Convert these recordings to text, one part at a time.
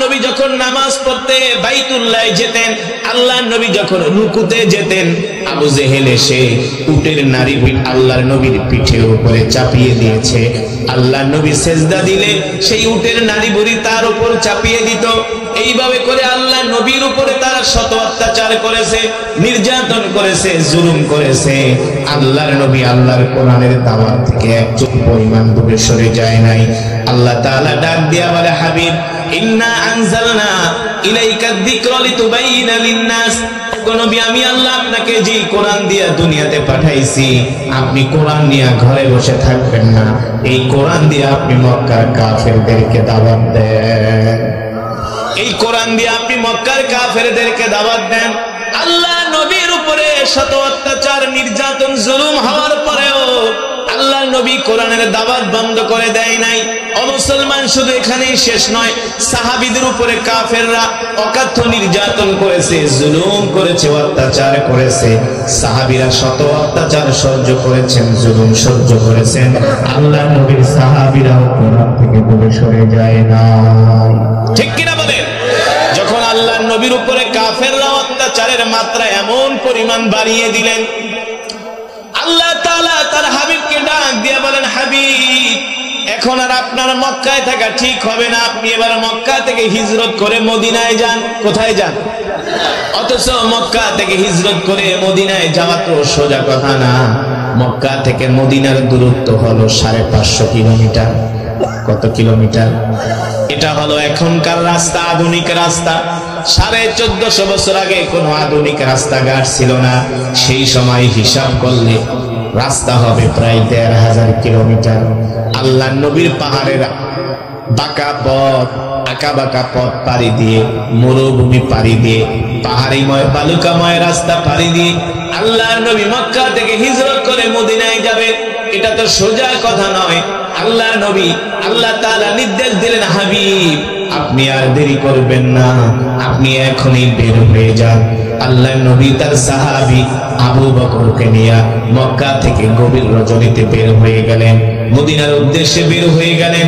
নবী যখন নামাজ পড়তে বাইতুল্লাহ যেতেন, আল্লাহর নবী যখন রুকুতে যেতেন, আবু জেহেল এসে উটের নারী আল্লাহর নবীর পিঠের উপরে চাপিয়ে দিয়েছে। আল্লাহর নবী সেজদা দিলে সেই উটের নারী বুড়ি তার উপর চাপিয়ে দিত। এইভাবে করে আল্লাহ নবীর উপরে তারা শত অত্যাচার করেছে, নির্যাতন করেছে, জুলুম করেছে। আল্লাহর নবী আল্লাহর কোরআনের দাওয়াত থেকে একচুল পরিমাণ দূরে সরে যায় নাই। আল্লাহ তাআলা ডাক দিয়া বলে, হাবিব ইন্না আনজালনা ইলাইকা যিকরা লিতুবাইয়িনা লিন-নাস, নবী আমি আল্লাহ আপনাকে যে কোরআন দিয়া দুনিয়াতে পাঠাইছি, আপনি কোরআন নিয়ে ঘরে বসে থাকবেন না, এই কোরআন দিয়ে আপনি মক্কার কাফেরদেরকে দাওয়াত দেন। এই কোরআন দিয়ে আপনি মক্কার কাফেরদেরকে দাওয়াত দেন। আল্লাহ নবীর উপরে শত অত্যাচার, নির্যাতন, জুলুম হওয়ার পরেও আল্লাহ নবী কোরআনের দাওয়াত বন্ধ করে দেয় নাই। মুসলমান শুধু এখানেই শেষ নয়, সাহাবীদের উপরে কাফেররা অকাথ্য নির্যাতন করেছে, জুলুম করেছে, অত্যাচার করেছে। সাহাবীরা শত অত্যাচার সহ্য করেছেন, জুলুম সহ্য করেছেন। আল্লাহ নবীর সাহাবীরাও কোরআন থেকে দূরে সরে যায় না। ঠিক কিনা বলেন? যখন আল্লাহ নবীর উপরে কাফেররা অত্যাচারের মাত্রা এমন পরিমাণ বাড়িয়ে দিলেন, আল্লাহ তাআলা তার হাবিবকে ডাক দিয়ে বলেন, হাবিব এখন আর আপনার মক্কায় থাকা ঠিক হবে না, আপনি এবার মক্কা থেকে হিজরত করে মদিনায় যান। কোথায় যান? অথচ মক্কা থেকে হিজরত করে মদিনায় যাওয়া তো সোজা কথা না। মক্কা থেকে মদিনার দূরত্ব হলো 550 কিলোমিটার। কত কিলোমিটার? এটা হলো এখনকার রাস্তা, আধুনিক রাস্তা। 1450 বছর আগে কোনো আধুনিক রাস্তাঘাট ছিল না। সেই সময় হিসাব করলে রাস্তা হবে প্রায় 1500 কিলোমিটার। আল্লাহ নবীর পাহাড়ের বাঁকা পথ, আঁকা বাঁকা পথ পাড়ি দিয়ে, মরুভূমি পাড়ি দিয়ে, পাহাড়িময় বালুকাময় রাস্তা পাড়ি দিয়ে আল্লাহ নবী মক্কা থেকে হিজরত করে মদিনায় যাবে, এটা তো সোজা কথা নয়। আল্লাহ নবী, আল্লাহ তাআলা নির্দেশ দিলেন, হাবিব আপনি আর দেরি করবেন না, আপনি এখনই বের হয়ে যান। আল্লাহ নবী তার সাহাবী আবু বকরকে নিয়ে মক্কা থেকে গভীর রজনীতে বের হয়ে গেলেন, মদিনার উদ্দেশ্যে বের হয়ে গেলেন।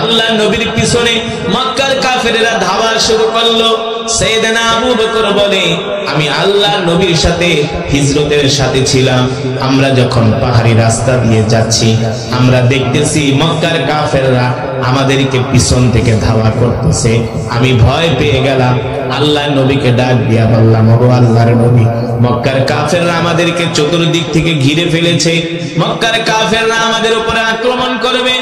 আল্লাহ নবীর পিছনে মক্কার কাফেরেরা ধাওয়া শুরু করলো। সাইয়েদনা আবু বকর বলে, আমি আল্লাহ নবীর সাথে হিজরতের সাথে ছিলাম। আমরা যখন পাহাড়ি রাস্তা দিয়ে যাচ্ছি, আমরা দেখতেছি মক্কার কাফেররা আমাদেরকে পিছন থেকে ধাওয়া করতেছে। আমি ভয় পেয়ে গেলাম। আল্লাহ নবীকে ডাক দিয়া বললাম, ওগো আল্লাহর নবী, মক্কার কাফেররা আমাদেরকে চতুর্দিক থেকে ঘিরে ফেলেছে, মক্কার কাফেররা আমাদের উপরে আক্রমণ করবে।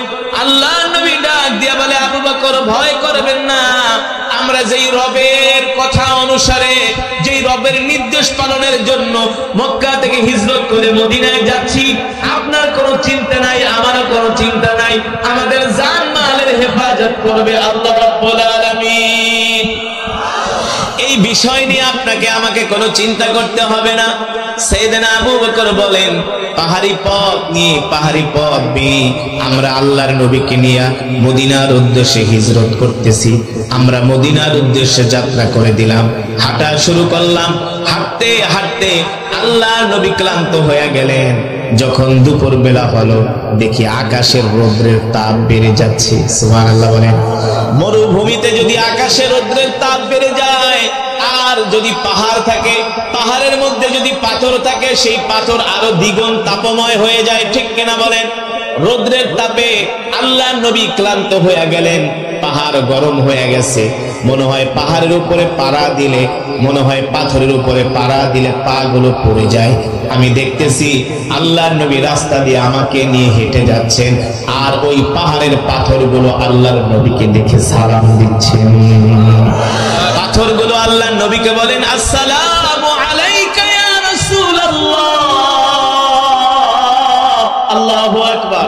আল্লাহ নবী ডাক দিয়া বলে, আবু বকর ভয় করবেন না, আমরা যেই রবের কথা অনুসারে, যেই রবের নির্দেশ পালনের জন্য মক্কা থেকে হিজরত করে মদিনায় যাচ্ছি, আপনার কোনো চিন্তা নাই, আমারও কোনো চিন্তা নাই। আমাদের জান মালের হেফাজত করবে আল্লাহ রাব্বুল আলামিন। এই বিষয় নিয়ে আপনাকে আমাকে কোনো চিন্তা করতে হবে না। সাইয়েদনা আবু বকর বলেন, পাহাড়ি পথ নিয়ে, পাহাড়ি পথ দিয়ে আমরা আল্লাহর নবীকে নিয়ে মদিনার উদ্দেশ্যে হিজরত করতেছি। আমরা মদিনার উদ্দেশ্যে যাত্রা করে দিলাম, হাঁটা শুরু করলাম। হাঁটতে হাঁটতে আল্লাহর নবী ক্লান্ত হয়ে গেলেন। যখন দুপুর বেলা হলো, দেখি আকাশের রৌদ্রের তাপ বেড়ে যাচ্ছে। সুবহানাল্লাহ বলেন। মরুভূমিতে যদি আকাশের রৌদ্রের তাপ বেড়ে যায়, আর যদি পাহাড় থাকে, পাহাড়ের মধ্যে যদি পাথর থাকে, সেই পাথর আরো দ্বিগুণ তাপময় হয়ে যায়। ঠিক কিনা বলেন? রৌদ্রের তাপে আল্লাহর নবী ক্লান্ত হয়ে গেলেন, পাহাড় গরম হয়ে গেছে। মনে হয় পাহাড়ের উপরে পাড়া দিলে, মনে হয় পাথরের উপরে পাড়া দিলে পা গুলো পড়ে যায়। আমি দেখতেছি আল্লাহর নবী রাস্তা দিয়ে আমাকে নিয়ে হেঁটে যাচ্ছেন, আর ওই পাহাড়ের পাথরগুলো আল্লাহর নবীকে দেখে সালাম দিচ্ছেন। পাথরগুলো আল্লাহর নবীকে বলেন, আসসালামু আলাইকা ইয়া রাসূলুল্লাহ। আল্লাহু আকবার।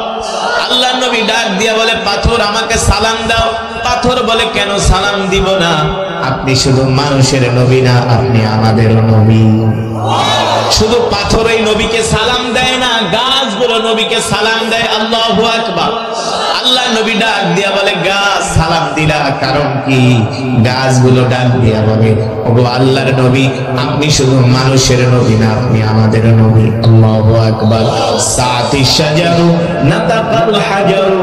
আল্লাহর নবী ডাক দিয়া বলে, পাথর আমাকে সালাম দাও। পাথর বলে, কেন সালাম দিব না? আপনি শুধু মানুষের নবী না, আপনি আমাদেরও নবী। শুধু পাথরই নবীকে সালাম দেয় না, গাছগুলো নবীকে সালাম দেয়। আল্লাহু আকবার। আল্লাহ নবী ডাক দিয়া বলে, গাছ সালাম দিলা কারণ কি? গাছগুলো ডাক দিয়া বলে, ওগো আল্লাহর নবী, আপনি শুধু মানুষের নবী না, আপনি আমাদের নবী। আল্লাহু আকবার। সাতি শাজারু নাতাকাল হাজারু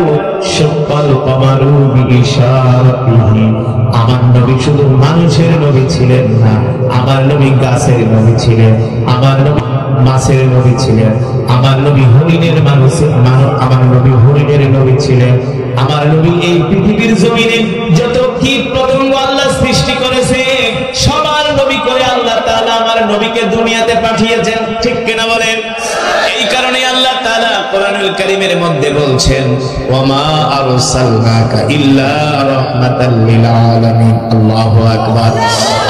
শাক্কাল কমারু বিইশারাতিহি। আমার নবী শুধু মানুষের নবী ছিলেন না, আমার নবী গাছের নবী ছিলেন, আমার নবী মাছের নবী ছিলেন, আমার নবী হরিণের আমার নবী হরিণের নবী ছিলেন। আমার নবী এই পৃথিবীর জমিনে যত কীট পতঙ্গ আল্লাহ সৃষ্টি করেছে সবার নবী করে আল্লাহ তাআলা আমার নবীকে দুনিয়াতে পাঠিয়েছেন, ঠিক কিনা বলেন? এই কারণে আল্লাহ তাআলা কোরআনুল কারীমের মধ্যে বলছেন, ওয়ামা আরসালনাকা ইল্লা রাহমাতাল লিল আলামিন। আল্লাহু আকবার।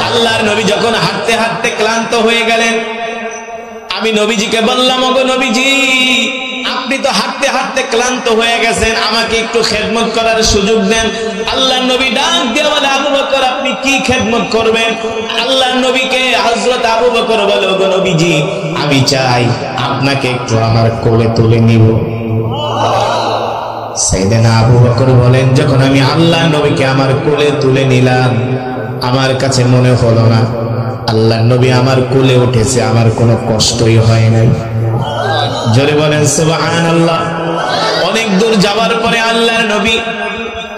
আল্লাহর নবী যখন হাঁটতে হাঁটতে ক্লান্ত হয়ে গেলেন, আমি নবীজিকে বললাম, ওগো নবীজি, আপনি তো হাঁটতে হাঁটতে ক্লান্ত হয়ে গেছেন, আমাকে একটু খেদমত করার সুযোগ দেন। আল্লাহর নবী ডাক দিয়ে বলে, আবু বকর আপনি কি খেদমত করবেন? আল্লাহর নবীকে হযরত আবু বকর বলে, ওগো নবীজি, আমি চাই আপনাকে একটু আমার কোলে তুলে নিব। সাইয়েদনা আবু বকর বলেন, যখন আমি আল্লাহর নবীকে আমার কোলে তুলে নিলাম, আমার কাছে মনে হলো না আল্লাহর নবী আমার কোলে উঠেছে, আমার কোনো কষ্টই হয় নাই। জোরে বলেন সুবহানাল্লাহ। অনেক দূর যাওয়ার পরে আল্লাহর নবী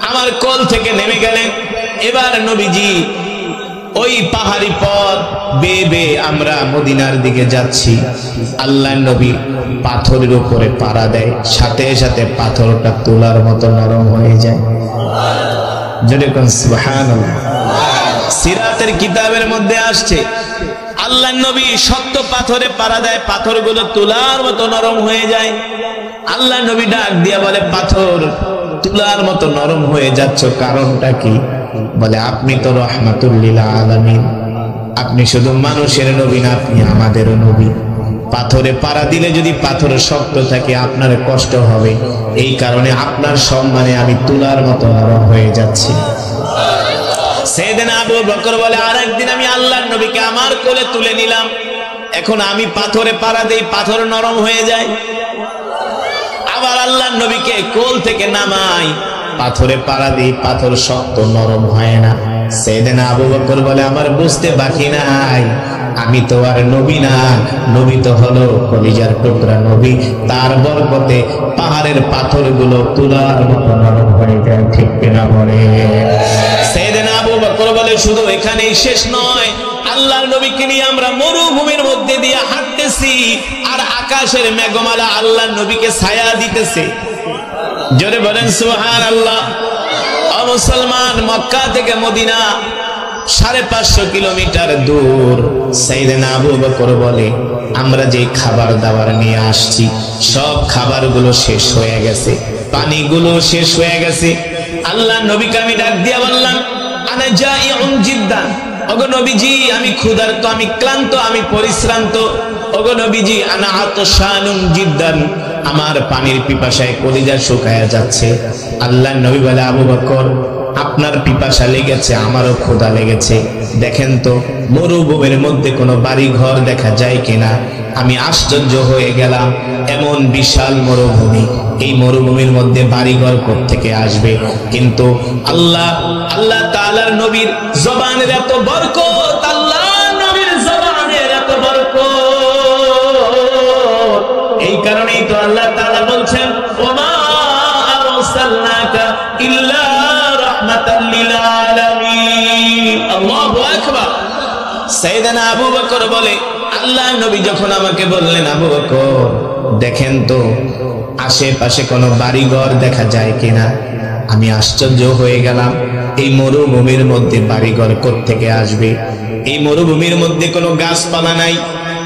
আমার কোল থেকে নেমে গেলেন। এবার নবীজি ওই পাহাড়ি পথ বেয়ে বেয়ে আমরা মদিনার দিকে যাচ্ছি। আল্লাহর নবী পাথরের উপরে পাড়া দেয়, সাথে সাথে পাথরটা তুলার মতো নরম হয়ে যায়। জোরে কোন সুবহানাল্লাহ। সিরাতের কিতাবের মধ্যে আসছে আল্লাহর নবী শক্ত পাথরে পাড়া দেয়, পাথরগুলো তুলার মতো নরম হয়ে যায়। আল্লাহর নবী ডাক দিয়া বলে, পাথর তুলার মতো নরম হয়ে যাচ্ছে, কারণটা কি? বলে, আপনি তো রাহমাতুল লিল আলামিন, আপনি শুধু মানুষের নবী না, আপনি আমাদেরও নবী। পাথরে পাড়া দিলে যদি পাথর শক্ত থাকে আপনার কষ্ট হবে, এই কারণে আপনার সম্মানে আমি তুলার মতো নরম হয়ে যাচ্ছি। সাইয়েদনা আবু বকর বলে, আরেকদিন আমি আল্লাহর নবীকে আমার কোলে তুলে নিলাম, এখন আমি পাথরে পাড়া দেই, পাথর নরম হয়ে যায়। আবার আল্লাহর নবীকে কোল থেকে নামাই, পাথরে পাড়া দেই, পাথর শক্ত নরম হয় না। সাইয়েদনা আবু বকর বলে, আমার বুঝতে বাকি নাই, আমি তো আর নবী না, নবী তো হলো কলিজার টুকরা নবী, তার বরকতে পাহাড়ের পাথরগুলো তুলার মতো নরম হয়ে যায়, ঠিক কিনা বলে? সাইয়েদনা আবু বকর বলে, শুধু এখানেই শেষ নয়, আল্লাহর নবীকে নিয়ে আমরা মরুভূমির মধ্যে দিয়ে হাঁটতেছি, আর আকাশের মেঘমালা আল্লাহর নবীকে ছায়া দিতেছে। জোরে বলেন সুবহানাল্লাহ। ও মুসলমান, মক্কা থেকে মদিনা 550 কিলোমিটার দূর। সাইয়েদনা আবু বকর বলে, আমরা যে খাবার দাবার নিয়ে আসছি সব খাবারগুলো শেষ হয়ে গেছে, পানিগুলো শেষ হয়ে গেছে। আল্লাহর নবীকে আমি ডাক দিয়া বললাম, আনা জাইউন জিদ্দান, ওগো নবীজি আমি ক্ষুধার্ত, আমি ক্লান্ত, আমি পরিশ্রান্ত। ওগো নবীজি আনা আতশানুন জিদ্দান, আমার পানির পিপাসায় কলিজা শুকায়া যাচ্ছে। আল্লাহর নবী বলে, আবু বকর আপনার পিপাসা লেগেছে, আমারও ক্ষুধা লেগেছে, দেখেন তো মরুভূমির মধ্যে কোনো বাড়ি ঘর দেখা যায় কিনা। আমি আশ্চর্য হয়ে গেলাম, এমন বিশাল মরুভূমি, এই মরুভূমির মধ্যে বাড়িঘর কোত্থেকে আসবে? কিন্তু আল্লাহ তাআলার নবীর জবানের এত বরকত, আল্লাহর নবীর জবানের এত বরকত, এই কারণেই তো আল্লাহ তাআলা বলছেন, ওমা আরসালনাকা ইল্লা রাহমাতাল লিল আলামিন। আল্লাহু আকবার। সাইয়েদনা আবু বকর বলে, আল্লাহর নবী যখন আমাকে বললেন, আবু বকর দেখেন তো আশেপাশে কোনো বাড়িঘর দেখা যায় কিনা, আমি আশ্চর্য হয়ে গেলাম, এই মরুভূমির মধ্যে বাড়িঘর কোত্থেকে আসবে? এই মরুভূমির মধ্যে কোনো গাছপালা নাই,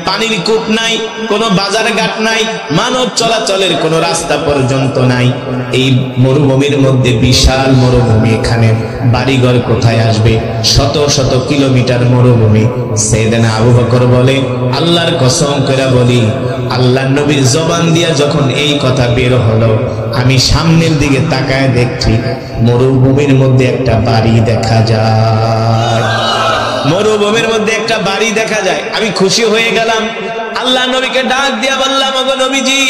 পানির কূপ নাই, কোনো বাজার ঘাট নাই, মানব চলাচলের কোনো রাস্তা পর্যন্ত নাই। এই মরুভূমির মধ্যে বিশাল মরুভূমি, এখানে বাড়িঘর কোথায় আসবে? শত শত কিলোমিটার মরুভূমি। সাইয়েদনা আবু বকর বলে, আল্লাহর কসম করে বলি, আল্লাহর নবীর জবান দিয়া যখন এই কথা বের হলো, আমি সামনের দিকে তাকায় দেখছি মরুভূমির মধ্যে একটা বাড়ি দেখা যায়। মরুভূমির মধ্যে একটা বাড়ি দেখা যায়, আমি খুশি হয়ে গেলাম। আল্লাহ নবীকে ডাক দিয়া বললাম, ওগো নবীজি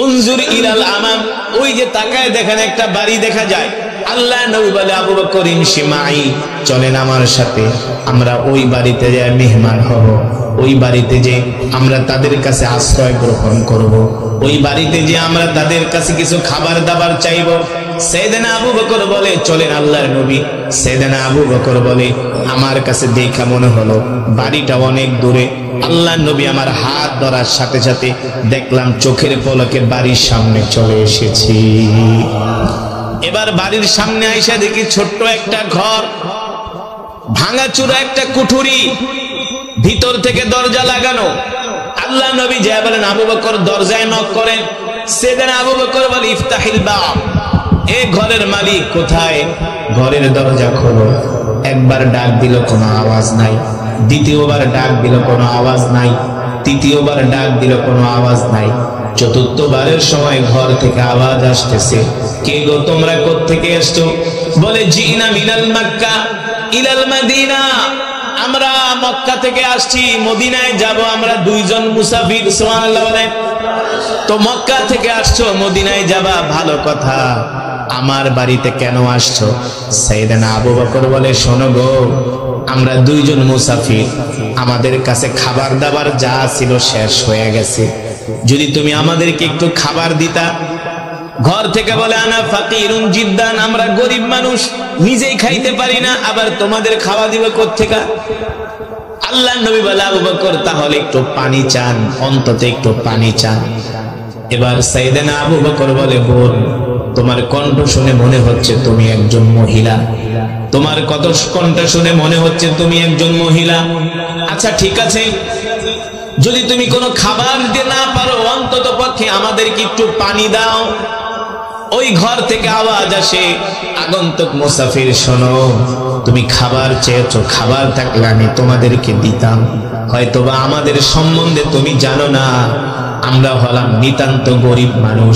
উনজুর ইলাল আমাম, ওই যে তাকায় দেখেন একটা বাড়ি দেখা যায়। আল্লাহ নবী বলে, আবু বকর ইমশি মাই, চলেন আমার সাথে, আমরা ওই বাড়িতে যাই মেহমান হব, ওই বাড়িতে যে আমরা তাদের কাছে আশ্রয় গ্রহণ করব। ওই বাড়িতে যে আমরা তাদের কাছে কিছু খাবার দাবার চাইবো। সাইয়েদনা আবু বকর বলে চলেন আল্লাহর নবী। সাইয়েদনা আবু বকর বলে আমার কাছে দেখা মনে হলো বাড়িটা অনেক দূরে। আল্লাহর নবী আমার হাত ধরার সাথে সাথে দেখলাম চোখের পলকে বাড়ির সামনে চলে এসেছি। এবার বাড়ির সামনে আইসা দেখি ছোট্ট একটা ঘর, ভাঙাচুরা একটা কুঠুরি, ভিতর থেকে দরজা লাগানো। আল্লাহ নবী যা বলেন আবু বকর দরজায় নক করেন। সাইয়েদনা আবু বকর বলে ইফতাহিল বাব, এ ঘরের মালিক কোথায়? ঘরের দরজা খোলো। একবার ডাক দিল কোনো আওয়াজ নাই, দ্বিতীয়বার ডাক দিল কোনো আওয়াজ নাই, তৃতীয়বার ডাক দিল কোনো আওয়াজ নাই। চতুর্থবারের সময় ঘর থেকে আওয়াজ আসতেছে, কে গো তোমরা কোত্থেকে এসছো? বলে জিনা মিনাল মক্কা ইলাল মদিনা, আমরা মক্কা থেকে আসছি, মদিনায় যাব আমরা দুইজন মুসাফির। সুবহানাল্লাহ বলেন। তো মক্কা থেকে আসছো, মদিনায় যাবা, ভালো কথা, আমার বাড়িতে কেন আসছো? সাইয়েদনা আবু বকর বলে শোনো গো, আমরা দুইজন মুসাফির, আমাদের কাছে খাবার দাবার যা ছিল শেষ হয়ে গেছে, যদি তুমি আমাদেরকে একটু খাবার দিতা। ঘর থেকে বলে আনা ফাকিরুন জিদ্দান, আমরা গরিব মানুষ, নিজেই খাইতে পারি না, আবার তোমাদের খাওয়া দিবে কোত্থেকে? আল্লাহর নবী বলে আবু বকর তাহলে একটু পানি চান, অন্তত একটু পানি চান। এবার সাইয়েদনা আবু বকর বলে বোন, তোমার কণ্ঠ শুনে মনে হচ্ছে তুমি একজন মহিলা, তোমার কণ্ঠ শুনে মনে হচ্ছে তুমি একজন মহিলা। আচ্ছা ঠিক আছে, যদি তুমি কোনো খাবার দিতে না পারো অন্তত পক্ষে আমাদেরকে একটু পানি দাও। ওই ঘর থেকে আওয়াজ আসে, আগন্তুক মুসাফির শোনো, তুমি খাবার চেয়েছো, খাবার থাকলে আমি তোমাদেরকে দিতাম, হয়তোবা আমাদের সম্বন্ধে তুমি জানো না, আমরা হলাম নিতান্ত গরিব মানুষ,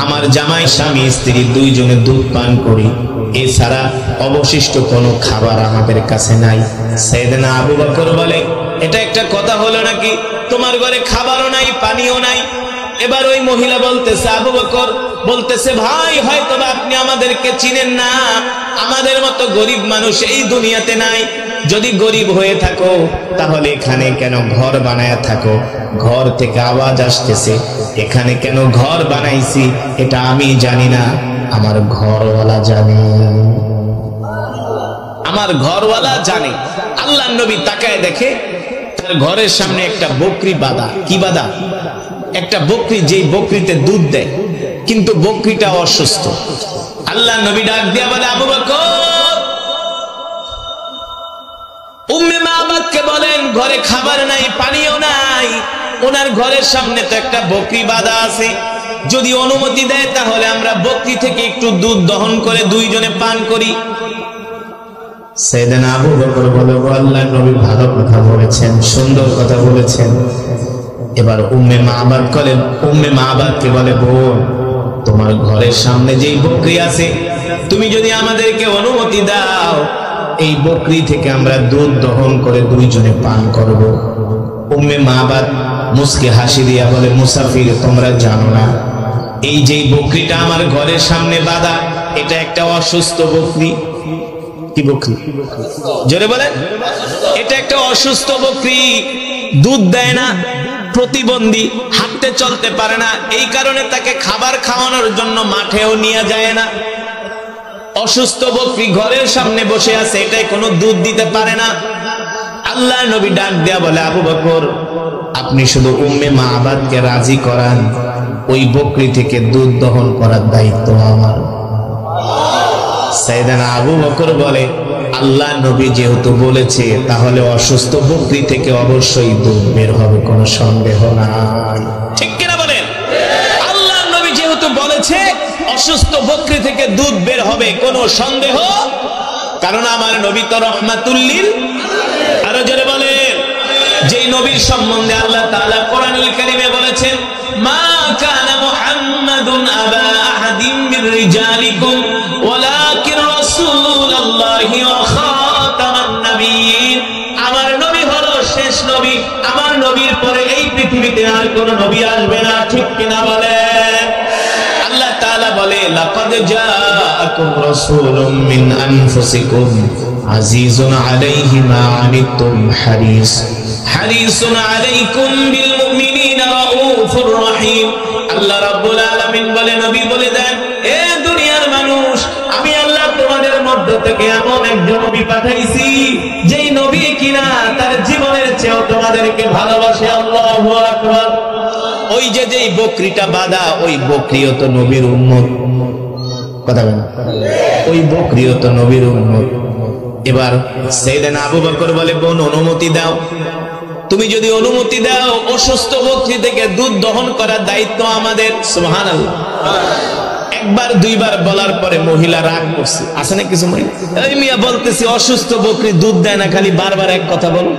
আমার জামাই স্বামী স্ত্রী দুইজনে দুধ পান করি, এছাড়া অবশিষ্ট কোনো খাবার আমাদের কাছে নাই। সাইয়েদনা আবু বকর বলে এটা একটা কথা হলো নাকি? তোমার ঘরে খাবারও নাই, পানিও নাই। এবার ওই মহিলা বলতেছে, আবু বকর বলতেছে ভাই হয়তো আপনি আমাদেরকে চিনেন না, আমাদের মতো গরিব মানুষ এই দুনিয়াতে নাই, যদি গরিব হয়ে থাকো তাহলে এখানে কেন ঘর বানায়া থাকো? ঘর থেকে আওয়াজ আসতেছে, এখানে কেন ঘর বানাইছি এটা আমি জানি না, আমার ঘরওয়ালা জানে, আমার ঘরওয়ালা জানে। আল্লাহর নবী তাকায় দেখে তার ঘরের সামনে একটা বকরি বাঁধা। কি বাঁধা? একটা বকরি, যেই বকরিতে দুধ দেয়, কিন্তু বকরিটা অসুস্থ। আল্লাহর নবী ডাক দিয়া বলে আবু বকর, উম্মে মাবাদকে বলেন ঘরে খাবার নাই, পানিও নাই, ওনার ঘরের সামনে তো একটা বকরি বাঁধা আছে, যদি অনুমতি দেয় তাহলে আমরা বকরি থেকে একটু দুধ দহন করে দুইজনে পান করি। সাইয়েদনা আবু বকর বলে আল্লাহর নবী ভালো কথা বলেছেন, সুন্দর কথা বলেছেন। এবার উম্মে মাবাদ করেন, উম্মে মাবাদকে বলে বোন, তোমার ঘরের সামনে যেই বকরি আছে, তুমি যদি আমাদেরকে অনুমতি দাও এই বকরি থেকে আমরা দুধ দহন করে দুইজনে পান করব। উম্মে মাবাদ মুস্কে হাসি দিয়া বলে মুসাফির তোমরা জানো না, এই যেই বকরিটা আমার ঘরের সামনে বাঁধা, এটা একটা অসুস্থ বকরি। কি বকরি? জোরে বলে। এটা একটা অসুস্থ বকরি, দুধ দেয় না, প্রতিবন্ধী, হাঁটতে চলতে পারে না, এই কারণে তাকে খাবার খাওয়ানোর জন্য মাঠেও নিয়ে যায় না। অসুস্থ বকরি ঘরের সামনে বসে আছে, এটাই কোনো দুধ দিতে পারে না। আল্লাহর নবী ডাক দেয়া বলে আবু বকর, আপনি শুধু উম্মে মাবাদকে রাজি করান, ওই বকরি থেকে দুধ দহন করার দায়িত্ব আমার। সাইয়েদনা আবু বকর বলে আল্লাহ নবী যেহেতু বলেছে তাহলে অসুস্থ বকরি থেকে অবশ্যই দুধ বের হবে, কোনো সন্দেহ নাই। ঠিক কিনা বলেন? আল্লাহ নবী যেহেতু বলেছে অসুস্থ বকরি থেকে দুধ বের হবে, কোনো সন্দেহ, কারণ আমার নবী তো রহমাতুল লিল। আরো জোরে বলেন, যেই নবীর সম্বন্ধে আল্লাহ তাআলা কোরআনুল কারীমে বলেছেন মা কানা মুহাম্মাদুন আবা আহাদিন মির রিজালিকুম ওয়ালাকিন রাসূলুল্লাহি ওয়া খাতামান নাবিয়্যিন। আমার নবী হলো শেষ নবী, আমার নবীর পরে এই পৃথিবীতে আর কোন নবী আসবে না। ঠিক কিনা বলেন? আল্লাহ তাআলা বলে লাকাদ জাআকুম রাসূলুম মিন আনফুসিকুম আজিজুন আলাইহি মা আনিতুম হারিসুন আলাইকুম বিল মুমিনিনা রাউফুর রহিম। আল্লাহ রাব্বুল আলামিন বলে, নবী বলে দেন, এ দুনিয়ার মানুষ, আমি আল্লাহ তোমাদের মধ্য থেকে এমন একজন নবী পাঠাইছি যেই নবী কিনা তার জীবনের চেয়েও তোমাদেরকে ভালোবাসে। আল্লাহু আকবার। ওই যে যেই বকরিটা বাঁধা, ওই বকরিও তো নবীর উম্মত। কথা বলেন, ওই বকরিও তো নবীর উম্মত। এবার সাইয়েদনা আবু বকর বলে, বোন অনুমতি দাও, তুমি যদি অনুমতি দাও অসুস্থ বকরি থেকে দুধ দহন করার দায়িত্ব আমাদের। সুবহানাল্লাহ। একবার দুইবার বলার পরে মহিলা রাগ করছে, আছে না কিছু মহিলা, এই মিয়া বলতেছি অসুস্থ বকরি দুধ দেয় না, খালি বারবার এক কথা বলো,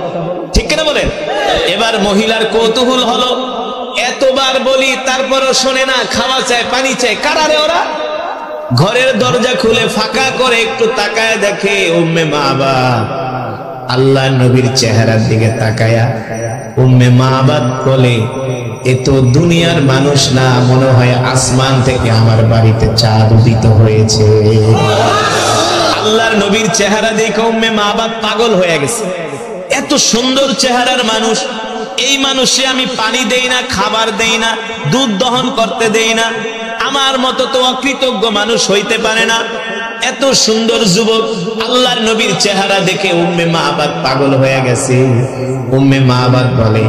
ঠিক কিনা বলেন? এবার মহিলার কৌতূহল হলো, এতবার বলি তারপরও শোনে না, খাওয়া চায়, পানি চায়, কারারে ওরা? ঘরের দরজা খুলে ফাঁকা করে একটু তাকায় দেখে উম্মে মাবাদ আল্লাহ নবীর চেহারার দিকে তাকায়া উম্মে মাবাদ বলে, এ তো দুনিয়ার মানুষ না, মনে হয় আসমান থেকে আমার বাড়িতে চাঁদ উদিত হয়েছে। আল্লাহর নবীর চেহারা দেখে উম্মে মাবাদ পাগল হয়ে গেছে। এত সুন্দর চেহারার মানুষ, এই মানুষে আমি পানি দেই না, খাবার দেই না, দুধ দহন করতে দেই না, আমার মতো তো অকৃতজ্ঞ মানুষ হইতে পারে না। এত সুন্দর যুবক, আল্লাহর নবীর চেহারা দেখে উম্মে মাবাদ পাগল হয়ে গেছে। উম্মে মাবাদ বলে,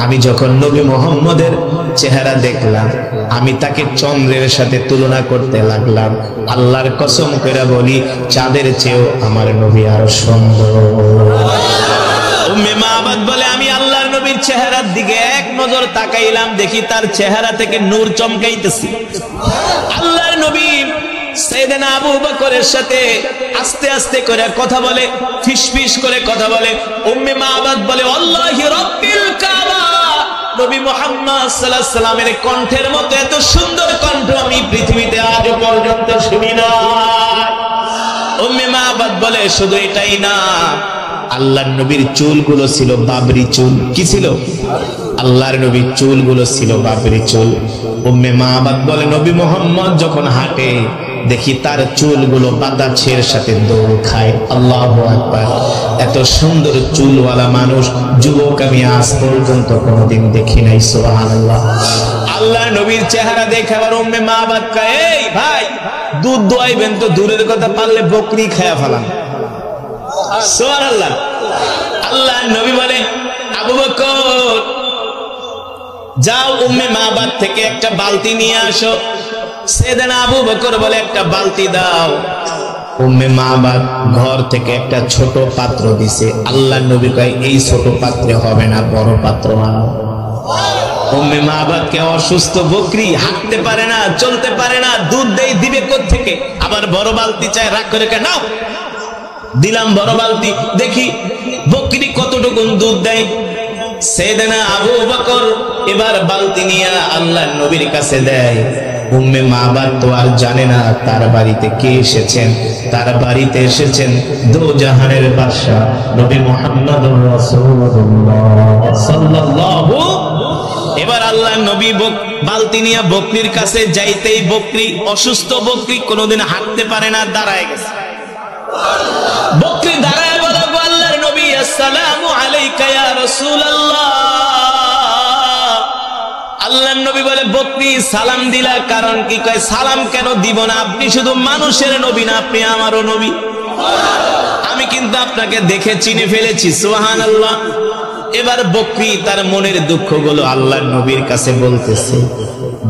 আমি যখন নবী মুহাম্মদের চেহারা দেখলাম, আমি তাকে চন্দ্রের সাথে তুলনা করতে লাগলাম। আল্লাহর কসম করে বলি, চাঁদের চেয়েও আমার নবী আরো সুন্দর। উম্মে মাবাদ বলে, আমি আল্লাহর নবীর চেহারার দিকে এক নজর তাকাইলাম, দেখি তার চেহারা থেকে নূর চমকাইতেছে। আল্লাহর নবী সাইয়েদনা আবু বকরের সাথে আস্তে আস্তে করে কথা বলে, ফিসফিস করে কথা বলে। উম্মে মাবাদ বলে, আল্লাহি রাব্বিল কাবা, নবী মুহাম্মদ সাল্লাল্লাহু আলাইহি সাল্লামের কণ্ঠের মতো এত সুন্দর কণ্ঠ আমি পৃথিবীতে আজ পর্যন্ত শুনি না। উম্মে মাবাদ বলে, শুধু এটাই না, আল্লাহর নবীর চুলগুলো ছিল বাবরি চুল। কি ছিল? আল্লাহর নবীর চুলগুলো ছিল বাবরি চুল। উম্মে মাবাদ বলে, নবী মুহাম্মদ যখন হাঁটে দেখি তার চুলগুলো বাতাসের সাথে দোল খায়। আল্লাহু আকবার। এত সুন্দর চুলওয়ালা মানুষ যুবক আমি আজ পর্যন্ত কোনোদিন দেখি নাই। সুবহানাল্লাহ। আল্লাহর নবীর চেহারা দেখে আবার উম্মে মাবাদ কয়, এই ভাই, দুধ দোয়াইবেন তো দূরের কথা, পারলে বকরি খায়া ফেলান। সুবহানাল্লাহ। আল্লাহ নবী বলে, আবু বকর যাও উম্মে মাবাদ থেকে একটা বালতি নিয়ে আসো। সাইয়েদনা আবু বকর বলে, একটা বালতি দাও। উম্মে মাবাদ ঘর থেকে একটা ছোট পাত্র দিছে। আল্লাহ নবী কয়, এই ছোট পাত্রে হবে না, বড় পাত্র আনো। উম্মে মাবাদকে অসুস্থ বকরি, হাঁটতে পারে না, চলতে পারে না, দুধ দেই দিবে কোত্থেকে? আবার বড় বালতি চায়। রাগ করে কে, নাও। দিলাম বড় বালতি, দেখি বকরি কতটুকু দুধ দেয়। সাইয়েদনা আবু বকর এবার বালতি নিয়ে আল্লাহর নবীর কাছে দেয়। উম্মে মাবাদ তো আর জানে না তার বাড়িতে কে এসেছেন। তার বাড়িতে এসেছেন দো জাহানের বাদশা নবী মুহাম্মদুর রাসূলুল্লাহ সাল্লাল্লাহু। এবার আল্লাহর নবী বালতি নিয়ে বকরির কাছে যাইতেই বকরি, অসুস্থ বকরি, কোনোদিন হাঁটতে পারে না, দাঁড়ায় গেছে। বকরি দাঁড়ায় বলে, আল্লাহর নবী, আসসালামু আলাইকা ইয়া রাসূলুল্লাহ। আল্লাহর নবী বলে, বকরি সালাম দিলা কারণ কি? কয়, সালাম কেন দিব না, আপনি শুধু মানুষের নবী না, আপনি আমারও নবী। আমি কিন্তু আপনাকে দেখে চিনে ফেলেছি। সুবহানাল্লাহ। এবার বকরি তার মনের দুঃখগুলো আল্লাহর নবীর কাছে বলতেছে।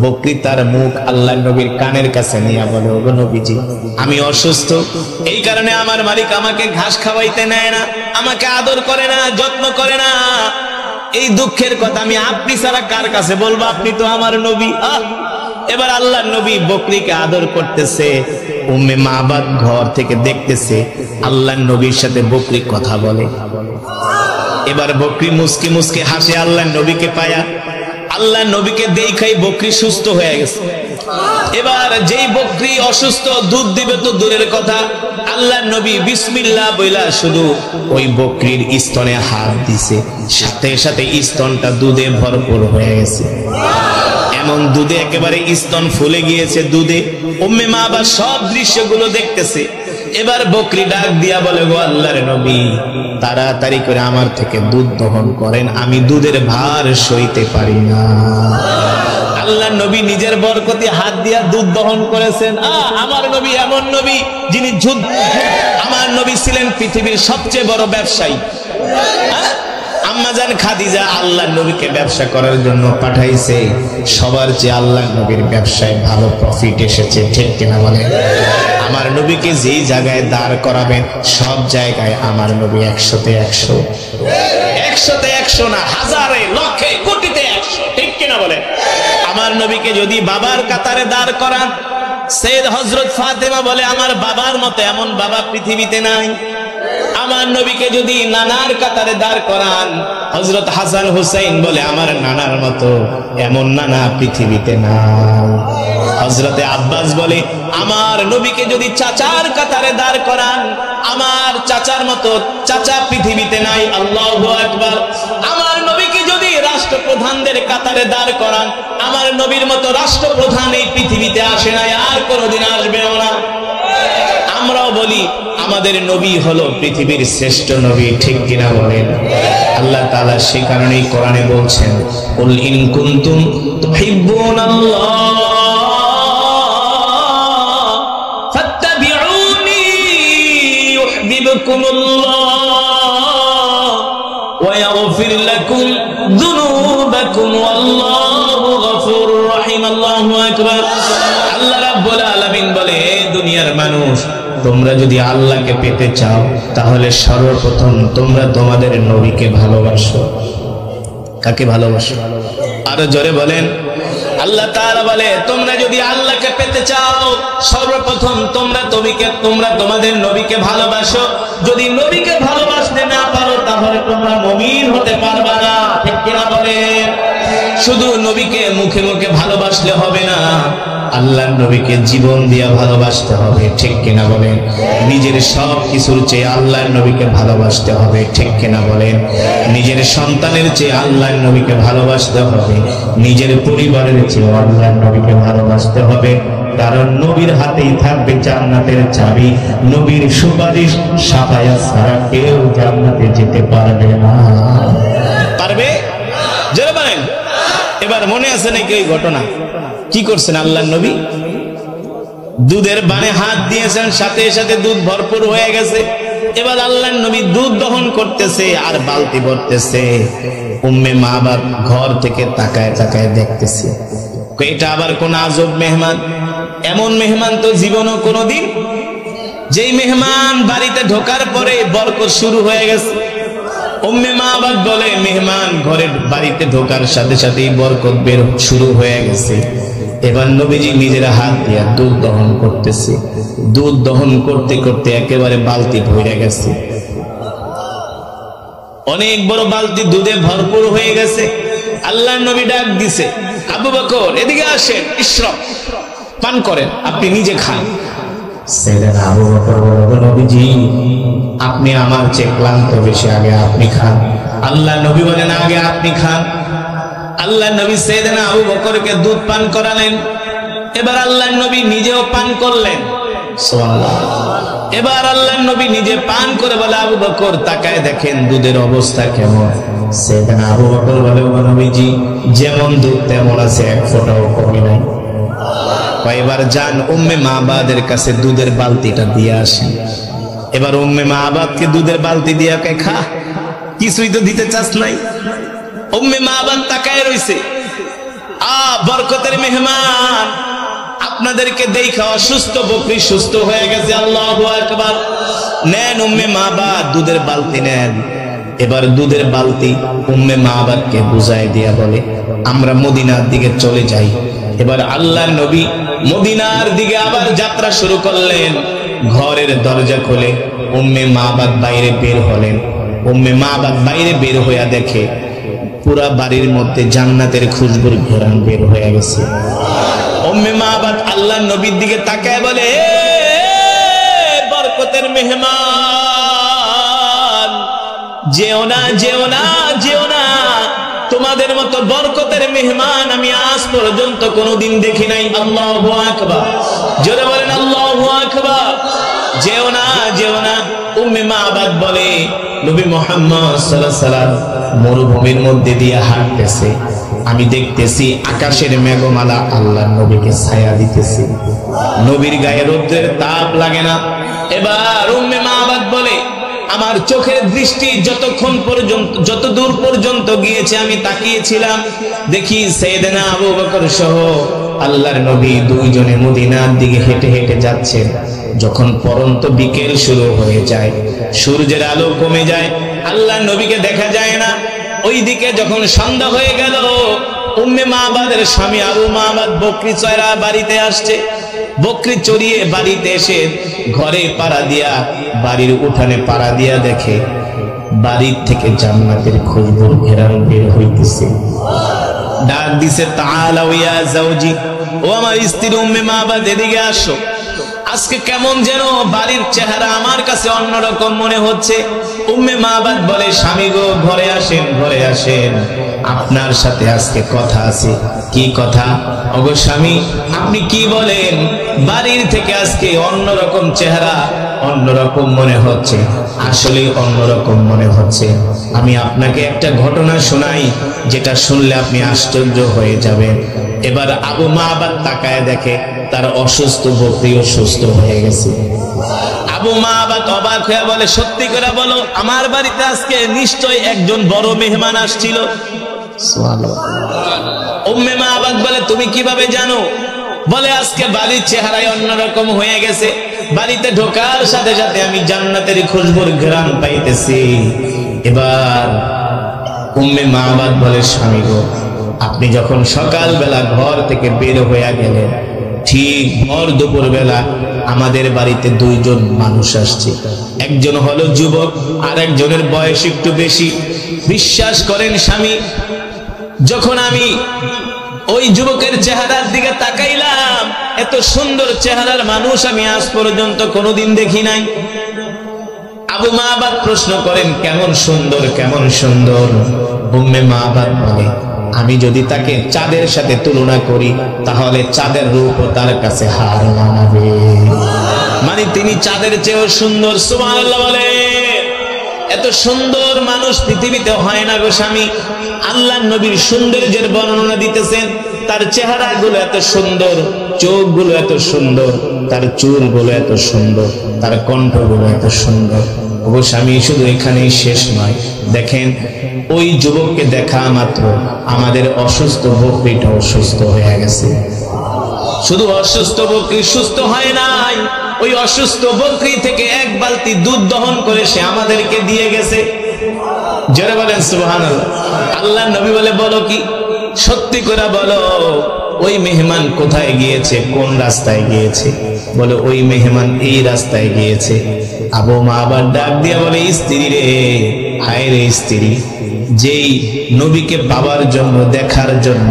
বকরি তার মুখ আল্লাহর নবীর কানের কাছে নিয়ে বলে, ওগো নবীজি, আমি অসুস্থ, এই কারণে আমার মালিক আমাকে ঘাস খাওয়াইতে নেয় না, আমাকে আদর করে না, যত্ন করে না। এই দুঃখের কথা আমি আপনি ছাড়া কার কাছে বলবো? আপনি তো আমার নবী। এবার আল্লাহর নবী বকরিকে আদর করতেছে। উম্মে মাবাদ ঘর থেকে দেখতেছে আল্লাহর নবীর সাথে বকরি কথা বলে। এবার বকরি মুস্কি মুস্কি হাসে আল্লাহর নবীকে পায়া। আল্লাহর নবীকে দেখাই বকরি সুস্থ হয়ে গেছে। এবার যেই বকরি অসুস্থ, দুধ দিবে তো দূরের কথা, আল্লাহর নবী বিসমিল্লাহ বইলা শুধু ওই বকরির স্তনে হাত দিছে, সাথে সাথে স্তনটা দুধে ভরপুর হয়ে গেছে। এমন দুধে একেবারে স্তন ফুলে গিয়েছে দুধে। উম্মে মাবাদ সব দৃশ্যগুলো দেখতেছে। এবার বকরি ডাক দিয়া বলে, গো আল্লাহর নবী, তাড়াতাড়ি করে আমার থেকে দুধ দহন করেন, আমি দুধের ভার সইতে পারি না। আল্লাহ নবী নিজের বরকতি হাত দিয়া দুধ দহন করেছেন। আমার নবী এমন নবী যিনি আমার নবী ছিলেন পৃথিবীর সবচেয়ে বড় ব্যবসায়ী। আম্মাজান খাদিজা আল্লাহ নবীকে ব্যবসা করার জন্য পাঠাইছে। সবার চেয়ে আল্লাহ নবীর ব্যবসায় ভালো প্রফিট এসেছে, ঠিক কিনা বলে? আমার নবীকে যেই জায়গায় দাঁড় করাবেন সব জায়গায় আমার নবী 100-তে 100, 100-তে 100 না, হাজারে লক্ষে কোটিতে 100, ঠিক কিনা বলে? আমার নবীকে যদি বাবার কাতারে দাঁড় করান, সৈয়দ হযরত ফাতেমা বলে আমার বাবার মতো এমন বাবা পৃথিবীতে নাই। আমার নবীকে যদি নানার কাতারে দাঁড় করান, হযরত হাসান হুসাইন বলে আমার নানার মতো এমন নানা পৃথিবীতে নাই। হযরতে আব্বাস বলে আমার নবীকে যদি চাচার কাতারে দাঁড় করান, আমার চাচার মতো চাচা পৃথিবীতে নাই। আল্লাহু আকবার। আমার নবীকে যদি রাষ্ট্রপ্রধানদের কাতারে দাঁড় করান, আমার নবীর মতো রাষ্ট্রপ্রধান এই পৃথিবীতে আসে নাই, আর কোনোদিন আসবেও না। আমরাও বলি আমাদের নবী হলো পৃথিবীর শ্রেষ্ঠ নবী, ঠিক কিনা বলেন? আল্লাহ তাআলা সেই কারণেই কোরআনে বলছেন, কুল ইন কুনতুম তুহিব্বুনাল্লাহ ফাত্তাবিউনি ইউহিব্বুকুমুল্লাহ ওয়া ইয়াগফির লাকুম যুনুবাকুম ওয়াল্লাহু গফুরুর রহিম। আল্লাহু আকবার। আল্লাহ রাব্বুল আলামিন বলে, দুনিয়ার মানুষ, তোমরা যদি আল্লাহকে পেতে চাও তাহলে সর্বপ্রথম তোমরা তোমাদের নবীকে ভালোবাসো। কাকে ভালোবাসো? আরো জোরে বলেন। আল্লাহ তাআলা বলে, তোমরা যদি আল্লাহকে পেতে চাও সর্বপ্রথম তোমরা তোমাদের নবীকে ভালোবাসো। যদি নবীকে ভালোবাসতে না পারো তাহলে তোমরা মুমিন হতে পারবে না, ঠিক কিনা বলেন? শুধু নবীকে মুখে মুখে ভালোবাসলে হবে না, আল্লাহর নবীকে জীবন দিয়ে ভালোবাসতে হবে, ঠিক কিনা বলেন? নিজের সব কিছুর চেয়ে আল্লাহর নবীকে ভালোবাসতে হবে, ঠিক কিনা বলেন? নিজের সন্তানের চেয়ে আল্লাহর নবীকে ভালোবাসতে হবে, নিজের পরিবারের চেয়ে আল্লাহর নবীকে ভালোবাসতে হবে। কারণ নবীর হাতেই থাকবে জান্নাতের চাবি। নবীর সুপারিশ সাফায়াত ছাড়া কেউ জান্নাতে যেতে পারবে না। পারবে? জোরে বলেন। এবার মনে আছে নাকি ওই ঘটনা? কি করছেন আল্লাহর নবী? দুধের বানে হাত দিয়েছেন, সাথে সাথে দুধ ভরপুর হয়ে গেছে। এবার আল্লাহর নবী দুধ দহন করতেছে আর বালতি ভরতেছে। উম্মে মাবাদ ঘর থেকে তাকায় তাকায় দেখতেছে, এটা আবার কোন আজব মেহমান। এমন মেহমান তো জীবনও কোনোদিন। যেই মেহমান বাড়িতে ঢোকার পরে বরকত শুরু হয়ে গেছে। উম্মে মাবাদ বলে, মেহমান ঘরের বাড়িতে ঢোকার সাথে সাথেই বরকত বের শুরু হয়ে গেছে। এবার নবীজি নিজের হাত দিয়ে দুধ দহন করতেছে। দুধ দহন করতে করতে একেবারে বালতি ভরে গেছে। অনেক বড় বালতি দুধে ভরপুর হয়ে গেছে। আল্লাহর নবী ডাক দিছে, আবু বকর এদিকে আসেন, ইশরাব, পান করেন, আপনি নিজে খান। সাইয়েদনা আবু বকর বলে, নবীজি আপনি আমার চেয়ে ক্লান্ত বেশি, আগে আপনি খান। আল্লাহর নবী বলেন, আগে আপনি খান। আল্লাহর নবী সাইয়েদনা আবু বকরকে দুধ পান করালেন। এবার আল্লাহর নবী নিজেও পান করলেন। সুবহানাল্লাহ। এবার আল্লাহর নবী নিজে পান করে বলে, আবু বকর তাকায় দেখেন দুধের অবস্থা কেমন। সাইয়েদনা আবু বকর বলে, ও নবীজি যেমন দুধ তেমন আছে, এক ফোঁটাও কমে নাই। এবার যান উম্মে মাবাদের কাছে দুধের বালতিটা দিয়ে আসেন। এবার উম্মে মাবাদকে দুধের বালতি দিয়ে খা, কিছুই তো দিতে চাস নাই। উম্মে মাবাদ তাকায় রইছে। বরকতের মেহমান, আপনাদেরকে দেখা অসুস্থ বকরি সুস্থ হয়ে গেছে। আল্লাহু আকবার। নেন উম্মে মাবাদ দুধের বালতি নেন। এবার দুধের বালতি উম্মে মাবাদকে বুঝাই দিয়া বলে, আমরা মদিনার দিকে চলে যাই। এবার আল্লাহর নবী মদিনার দিকে আবার যাত্রা শুরু করলেন। ঘরের দরজা খুলে উম্মে মাবাদ বাইরে বের হলেন। উম্মে মাবাদ বাইরে বের হইয়া দেখে পুরা বাড়ির মধ্যে জান্নাতের খুশবুর ঘ্রাণ বের হয়ে গেছে। উম্মে মাবাদ আল্লাহর নবীর দিকে তাকায় বলে, বরকতের মেহমান, যেও না যেও না যেও না, তোমাদের মতো বরকতের মেহমান আমি আজ পর্যন্ত কোনোদিন দেখি নাই। আল্লাহু আকবার। জোরে বলেন আল্লাহু আকবার। যেও না যেও না। উম্মে মাবাদ বলে, নবী মুহাম্মদ সাল্লাল্লাহু আলাইহি ওয়াসাল্লাম মরুভূমির মধ্যে দিয়ে হাঁটতেছে। আমি দেখতেছি আকাশের মেঘমালা আল্লাহর নবীকে ছায়া দিতেছে, নবীর গায়ে রৌদ্রের তাপ লাগে না। এবার উম্মে মাবাদ বলে, আমার চোখের দৃষ্টি যতক্ষণ পর্যন্ত, যত দূর পর্যন্ত গিয়েছে আমি তাকিয়েছিলাম, দেখি সাইয়েদনা আবু বকর সহ আল্লাহর নবী দুইজনে মদিনার দিকে হেঁটে হেঁটে যাচ্ছেন। যখন পরন্ত বিকেল শুরু হয়ে যায়, সূর্যের আলো কমে যায়, আল্লাহর নবীকে দেখা যায় না। ওইদিকে যখন সন্ধ্যা হয়ে গেল, উম্মে মাবাদের স্বামী আবু মাবাদ বকরি চড়া বাড়িতে আসছে। বকরি চড়িয়ে বাড়িতে এসে ঘরে পাড়া দিয়া, বাড়ির উঠানে পাড়া দিয়া দেখে বাড়ির থেকে জান্নাতের খুশবুর ঘেরান বের হইতেছে। ডাক দিছে, তাআলা ইয়া যাওজি, ও আমার স্ত্রী উম্মে মাবাদ, এদিকে আসো। আজকে কেমন যেন বাড়ির চেহারা আমার কাছে অন্যরকম মনে হচ্ছে। উম্মে মাবাদ বলে, স্বামী গো, ঘরে আসেন, ঘরে আসেন, আপনার সাথে আজকে কথা আছে। কি কথা? ওগো স্বামী, আপনি কি বলেন? বাড়ির থেকে আজকে অন্যরকম চেহারা, অন্যরকম মনে হচ্ছে। আসলে অন্যরকম মনে হচ্ছে। আমি আপনাকে একটা ঘটনা শোনাই, যেটা শুনলে আপনি আশ্চর্য হয়ে যাবেন। এবার আবু মাবাদ তাকায় দেখে তার অসুস্থ বকরিও সুস্থ হয়ে গেছে। আবু মাবাদ অবাক হয়ে বলে, সত্যি করে বলো, আমার বাড়িতে আজকে নিশ্চয় একজন বড় মেহমান আসছিল। উম্মে মাবাদ বলে, তুমি কিভাবে জানো? বলে, আজকে বাড়ির চেহারায় অন্যরকম হয়ে গেছে। বাড়িতে ঢোকার সাথে সাথে আমি জান্নাতের খুশবুর ঘ্রাণ পাইতেছি। এবার উম্মে মাবাদ বলে, স্বামী গো, আপনি যখন সকালবেলা ঘর থেকে বের হয়ে গেলেন, ঠিক ভর দুপুর বেলা আমাদের বাড়িতে দুইজন মানুষ আসছে। একজন হলো যুবক, আর একজনের বয়স একটু বেশি। বিশ্বাস করেন স্বামী, যখন আমি ওই যুবকের চেহারার দিকে তাকাইলাম, এত সুন্দর চেহারার মানুষ আমি আজ পর্যন্ত কোনোদিন দেখি নাই। আবু মাবাদ প্রশ্ন করেন, কেমন সুন্দর, কেমন সুন্দর? উম্মে মাবাদ বলে, আমি যদি তাকে চাঁদের সাথে তুলনা করি, তাহলে চাঁদের রূপ তার কাছে হার মানাবে। মানে তিনি চাঁদের চেয়েও সুন্দর। সুবহানাল্লাহ বলে, এত সুন্দর মানুষ পৃথিবীতে হয় না গো স্বামী। আল্লাহর নবীর সৌন্দর্যের বর্ণনা দিতেছেন, তার চেহারা গুলো এত সুন্দর, চোখ গুলো এত সুন্দর, তার চুল গুলো এত সুন্দর, তার কণ্ঠ গুলো এত সুন্দর। অবশ্য আমি শুধু এখানেই শেষ নয়, দেখেন ওই যুবককে দেখা মাত্র আমাদের অসুস্থ বকরিটা অসুস্থ হয়ে গেছে। শুধু অসুস্থ বকরি সুস্থ হয় নাই, ওই অসুস্থ বকরি থেকে এক বালতি দুধ দহন করে সে আমাদেরকে দিয়ে গেছে। জোরে বলেন সুবহানাল্লাহ। আল্লাহর নবী বলে, বলো কি, সত্যি করে বলো, ওই মেহমান কোথায় গিয়েছে, কোন রাস্তায় গিয়েছে? বলে, ওই মেহমান এই রাস্তায় গিয়েছে। আবু মাবাদ ডাক দিয়ে বলে, স্ত্রী রে, হায় রে স্ত্রী, যেই নবীকে পাওয়ার জন্য, দেখার জন্য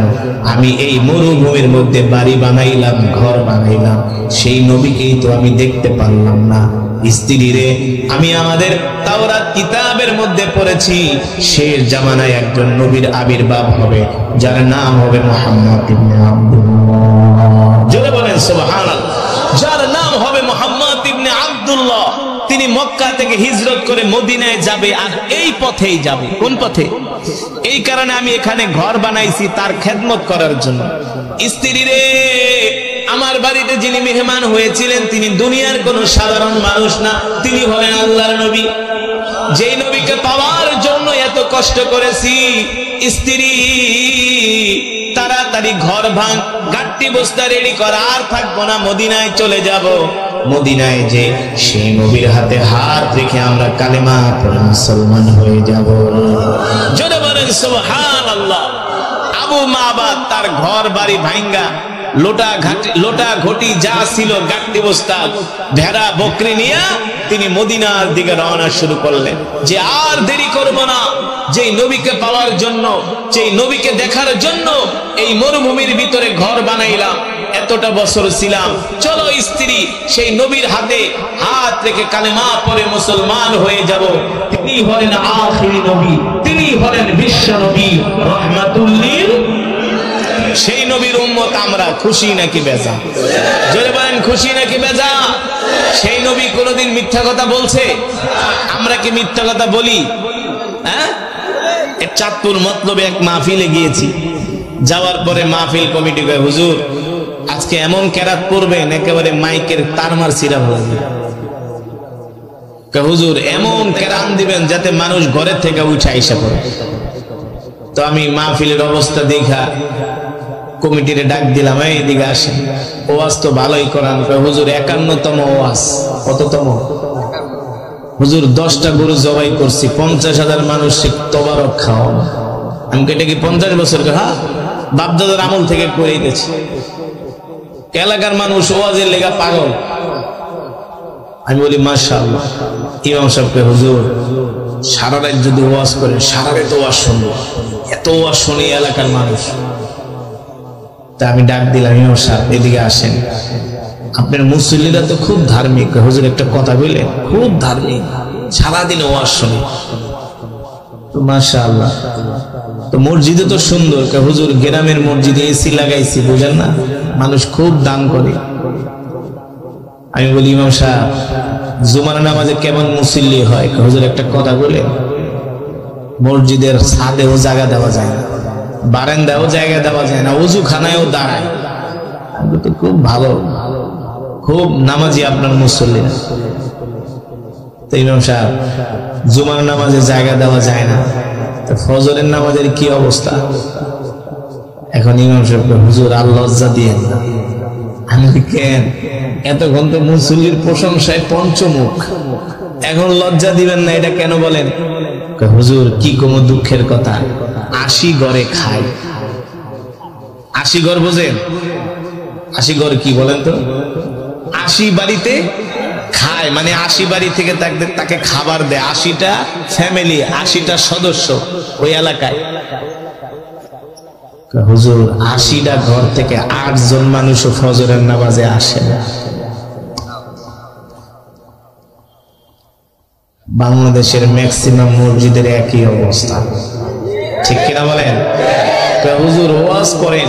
আমি এই মরুভূমির মধ্যে বাড়ি বানাইলাম, ঘর বানাইলাম, সেই নবীকেই তো আমি দেখতে পারলাম না। স্ত্রী রে, আমি আমাদের তাওরাত কিতাবের মধ্যে পড়েছি, শেষ জামানায় একজন নবীর আবির্ভাব হবে, যার নাম হবে মুহাম্মদ ইবনে আব্দুল্লাহ। জোরে বলেন সুবহানাল্লাহ। যার নাম হবে মুহাম্মদ ইবনে আব্দুল্লাহ। তিনি মক্কা থেকে হিজরত করে মদিনায় যাবে, আর এই পথেই যাবে। কোন পথে? এই কারণে আমি এখানে ঘর বানাইছি তার খেদমত করার জন্য। স্ত্রী রে, আমার বাড়িতে যিনি মেহমান হয়েছিলেন, তিনি দুনিয়ার কোন সাধারণ মানুষ না, তিনি হলেন আল্লাহর নবী। যেই নবীকে পাওয়ার জন্য এত কষ্ট করেছি। স্ত্রী, তাড়াতাড়ি ঘর ভাঙ, গাট্টি বস্তা রেডি কর, আর থাকবো না, মদিনায় চলে যাব। মদিনায় যে সেই নবীর হাতে হাত রেখে আমরা কালেমা পড়ে মুসলমান হয়ে যাব। জোরে বলেন সুবহানাল্লাহ। আবু মাবাদ তার ঘর বাড়ি ভাঙ্গা, লোটা ঘটি যা ছিল, গাট্টি বস্তা, ভেড়া বকরি নিয়ে তিনি মদিনার দিকে রওনা শুরু করলেন, যে আর দেরি করব না, যেই নবীকে পাওয়ার জন্য, যেই নবীকে দেখার জন্য এই মরুভূমির ভিতরে ঘর বানাইলাম, এতটা বছর ছিলাম, চলো স্ত্রী সেই নবীর হাতে হাত রেখে কালেমা পড়ে মুসলমান হয়ে যাব। তিনি হলেন আখিরি নবী, তিনি হলেন বিশ্ব নবী, রাহমাতুল লিল। সেই নবীর উম্মত আমরা। খুশি নাকি বেজা? জোরে বলেন, খুশি নাকি বেজা? সেই নবী কোনদিন মিথ্যা কথা বলছে? আমরা কি মিথ্যা কথা বলি? হ্যাঁ, চাঁদপুর মতলবে এক মাহফিলে গিয়েছি। যাওয়ার পরে মাহফিল কমিটি কয় হুজুর আজকে এমন কেরাত পড়বেন একেবারে মাইকের তারমার সিরা হবে। হুজুর এমন কেরাম দিবেন যাতে মানুষ ঘরের থেকে উঠে আইসা পড়ে। তো আমি মাহফিলের অবস্থা দেখা কমিটিরে ডাক দিলাম, এদিকে আসেন, ওয়াজ তো ভালোই করান। হুজুর 51তম ওয়াজ। কততম? হুজুর 10টা গরু জবাই করছি, 50,000 মানুষ তবারক খাওয়ানো। আমি এটা কি 50 বছর? হ্যাঁ, বাপদাদার আমল থেকে করে গেছি। এলাকার মানুষ ওয়াজের লেগা পাগল। আমি বলি মাশাআল্লাহ। ইমাম সাহেবকে হুজুর সারা রাত যদি ওয়াজ করে, সারা রাত ওয়াজ শুনবো, এত ওয়াজ শুনি এলাকার মানুষ। তা আমি ডাক দিলাম, ইমাম সাহেব এদিকে আসেন, আপনার মুসল্লিরা তো খুব ধার্মিক। হুজুর একটা কথা বললেন, খুব ধার্মিক, সারাদিন ওয়াজ শুনি। তো মাশাআল্লাহ। তো মসজিদে তো সুন্দর। হুজুর গ্রামের মসজিদে এসি লাগাইছি, বুঝেন না, মানুষ খুব দান করে। আমি বলি ইমাম সাহেব জুমার নামাজে কেমন মুসল্লি হয়? হুজুর একটা কথা বলে, মসজিদের ছাদেও জায়গা দেওয়া যায় না, বারান্দাও জায়গা দেওয়া যায় না, ওযু খানায়ও দাঁড়ায়। আমি তো খুব ভালো, খুব নামাজি আপনার মুসল্লিরা। তো ইমাম সাহেব জুমার নামাজে জায়গা দেওয়া যায় না, তো ফজরের নামাজের কি অবস্থা? এখন ইমাম সাহেবকে হুজুর আর লজ্জা দিয়েন না। আমি কেন? এতক্ষণ তো মুসল্লির প্রশংসায় পঞ্চমুখ, এখন লজ্জা দিবেন না, এটা কেন বলেন? হুজুর কি কোনো দুঃখের কথা, 80 ঘরে খায়। 80 ঘর বোঝেন? 80 ঘর কি বলেন তো? 80 বাড়িতে খায়, মানে 80 বাড়ি থেকে তাকে খাবার দেয়। 80টা ফ্যামিলি, 80টা সদস্য ওই এলাকায়। হুজুর 80টা ঘর থেকে 8 জন মানুষ ফজরের নামাজে আসে না। বাংলাদেশের ম্যাক্সিমাম মসজিদের একই অবস্থা, ঠিক কিনা বলেন? হুজুর ওয়াজ করেন,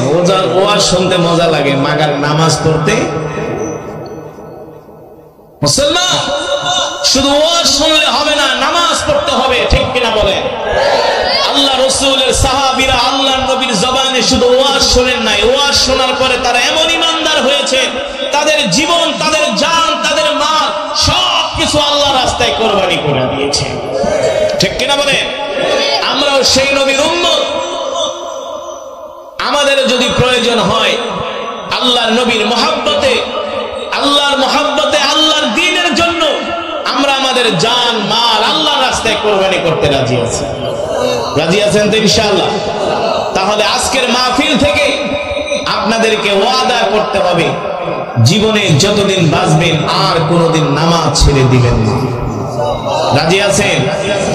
ওয়াজ শুনতে মজা লাগে, মাগার নামাজ পড়তে মুসলমান শুধু ওয়াজ শুনলে হবে না, নামাজ পড়তে হবে, ঠিক কিনা বলেন? আল্লাহ রাসূলের সাহাবীরা আল্লাহর নবীর জবানে শুধু ওয়াজ শুনেন নাই, ওয়াজ শোনার পরে তারা এমন ইমানদার হয়েছে, তাদের জীবন, তাদের জান, তাদের মাল সবকিছু আল্লাহর রাস্তায় কোরবানি করে দিয়েছে, ঠিক কিনা বলেন? আমরাও সেই নবীর উম্মত। আমাদের যদি প্রয়োজন হয় আল্লাহর নবীর মহব্বতে, আল্লাহর মহব্বতে, আল্লাহর দ্বীনের জন্য আমরা আমাদের জান মাল আল্লাহর রাস্তায় কোরবানি করতে রাজি আছি। রাজি আছেন তো ইনশাআল্লাহ? তাহলে আজকের মাহফিল থেকে আপনাদেরকে ওয়াদা করতে হবে, জীবনে যতদিন বাঁচবেন আর কোনোদিন নামাজ ছেড়ে দিবেন না। রাজি আছেন?